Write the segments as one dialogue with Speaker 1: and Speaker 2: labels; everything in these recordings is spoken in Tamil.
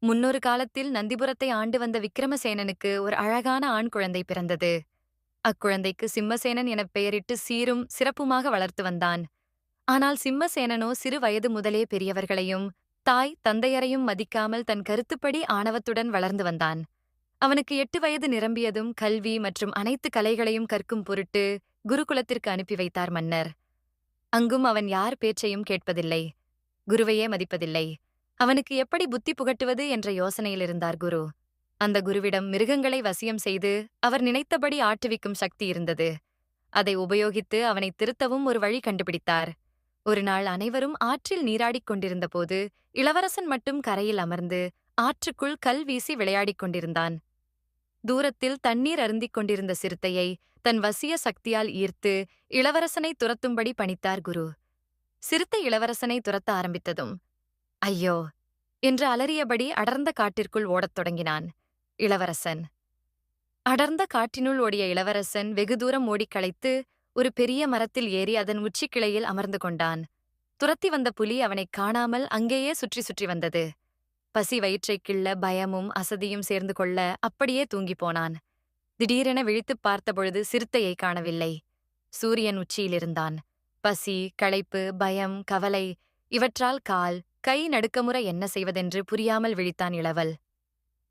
Speaker 1: முன்னொரு காலத்தில் நந்திபுரத்தை ஆண்டு வந்த விக்கிரமசேனனுக்கு ஒரு அழகான ஆண் குழந்தை பிறந்தது. அக்குழந்தைக்கு சிம்மசேனன் எனப் பெயரிட்டு சீரும் சிறப்புமாக வளர்த்து வந்தான். ஆனால் சிம்மசேனனோ சிறு வயது முதலே பெரியவர்களையும் தாய் தந்தையரையும் மதிக்காமல் தன் கருத்துப்படி ஆணவத்துடன் வளர்ந்து வந்தான். அவனுக்கு 8 வயது நிரம்பியதும் கல்வி மற்றும் அனைத்து கலைகளையும் கற்கும் பொருட்டு குருகுலத்திற்கு அனுப்பி வைத்தார் மன்னர். அங்கும் அவன் யார் பேச்சையும் கேட்பதில்லை. குருவையே மதிப்பதில்லை. அவனுக்கு எப்படி புத்தி புகட்டுவது என்ற யோசனையில் இருந்தார் குரு. அந்த குருவிடம் மிருகங்களை வசியம் செய்து அவர் நினைத்தபடி ஆட்டுவிக்கும் சக்தி இருந்தது. அதை உபயோகித்து அவனை திருத்தவும் ஒரு வழி கண்டுபிடித்தார். ஒரு நாள் அனைவரும் ஆற்றில் நீராடிக் கொண்டிருந்தபோது இளவரசன் மட்டும் கரையில் அமர்ந்து ஆற்றுக்குள் கல் வீசி விளையாடிக் கொண்டிருந்தான். தூரத்தில் தண்ணீர் அருந்திக் கொண்டிருந்த சிறுத்தையை தன் வசிய சக்தியால் ஈர்த்து இளவரசனை துரத்தும்படி பணித்தார் குரு. சிறுத்தை இளவரசனை துரத்த ஆரம்பித்ததும் ஐயோ என்று அலறியபடி அடர்ந்த காட்டிற்குள் ஓடத் தொடங்கினான். இளவரசன் அடர்ந்த காட்டினுள் ஓடிய இளவரசன் வெகு தூரம் ஓடிக் களைத்து ஒரு பெரிய மரத்தில் ஏறி அதன் உச்சிக்கிளையில் அமர்ந்து கொண்டான். துரத்தி வந்த புலி அவனைக் காணாமல் அங்கேயே சுற்றி சுற்றி வந்தது. பசி வயிற்றைக் கிள்ள பயமும் அசதியும் சேர்ந்து கொள்ள அப்படியே தூங்கிப் போனான். திடீரென விழித்துப் பார்த்தபொழுது சிறுத்தையை காணவில்லை. சூரியன் உச்சியிலிருந்தான். பசி, களைப்பு, பயம், கவலை இவற்றால் கால் கை நடுக்கமுற என்ன செய்வதென்று புரியாமல் விழித்தான் இளவல்.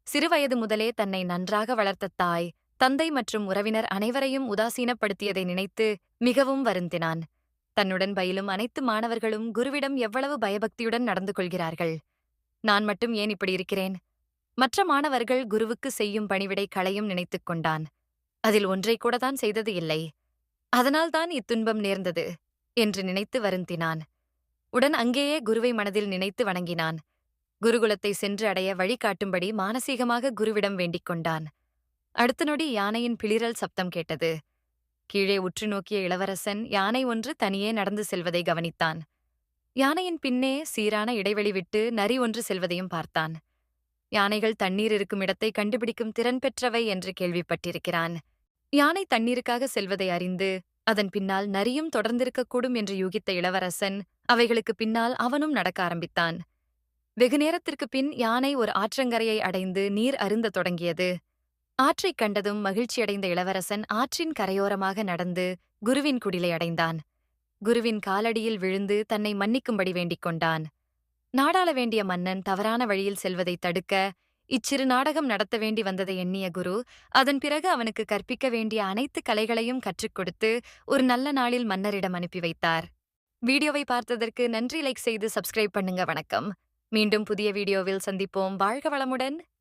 Speaker 1: சிறுவயது முதலே தன்னை நன்றாக வளர்த்த தாய் தந்தை மற்றும் உறவினர் அனைவரையும் உதாசீனப்படுத்தியதை நினைத்து மிகவும் வருந்தினான். தன்னுடன் பயிலும் அனைத்து மாணவர்களும் குருவிடம் எவ்வளவு பயபக்தியுடன் நடந்து கொள்கிறார்கள். நான் மட்டும் ஏன் இப்படி இருக்கிறேன்? மற்ற மாணவர்கள் குருவுக்கு செய்யும் பணிவிடை களையும் நினைத்துக் கொண்டான். அதில் ஒன்றை கூட தான் செய்தது இல்லை. அதனால்தான் இத்துன்பம் நேர்ந்தது என்று நினைத்து வருந்தினான். உடன் அங்கேயே குருவை மனதில் நினைத்து வணங்கினான். குருகுலத்தை சென்று அடைய வழிகாட்டும்படி மானசீகமாக குருவிடம் வேண்டிக் கொண்டான். அடுத்த நொடி யானையின் பிளிரல் சப்தம் கேட்டது. கீழே உற்று நோக்கிய இளவரசன் யானை ஒன்று தனியே நடந்து செல்வதை கவனித்தான். யானையின் பின்னே சீரான இடைவெளி விட்டு நரி ஒன்று செல்வதையும் பார்த்தான். யானைகள் தண்ணீர் இருக்கும் இடத்தை கண்டுபிடிக்கும் திறன் பெற்றவை என்று கேள்விப்பட்டிருக்கிறான். யானை தண்ணீருக்காக செல்வதை அறிந்து அதன் பின்னால் நரியும் தொடர்ந்திருக்கக்கூடும் என்று யூகித்த இளவரசன் அவைகளுக்கு பின்னால் அவனும் நடக்க ஆரம்பித்தான். வெகு நேரத்திற்குப் பின் யானை ஒரு ஆற்றங்கரையை அடைந்து நீர் அருந்தத் தொடங்கியது. ஆற்றைக் கண்டதும் மகிழ்ச்சியடைந்த இளவரசன் ஆற்றின் கரையோரமாக நடந்து குருவின் குடிலை அடைந்தான். குருவின் காலடியில் விழுந்து தன்னை மன்னிக்கும்படி வேண்டிக் கொண்டான். நாடாள வேண்டிய மன்னன் தவறான வழியில் செல்வதைத் தடுக்க இச்சிறு நாடகம் நடத்த வேண்டி வந்ததை எண்ணிய குரு அதன் பிறகு அவனுக்கு கற்பிக்க வேண்டிய அனைத்து கலைகளையும் கற்றுக் கொடுத்து ஒரு நல்ல நாளில் மன்னரிடம் அனுப்பி வைத்தார். வீடியோவை பார்த்ததற்கு நன்றி. லைக் செய்து சப்ஸ்கிரைப் பண்ணுங்க. வணக்கம். மீண்டும் புதிய வீடியோவில் சந்திப்போம். வாழ்க வளமுடன்.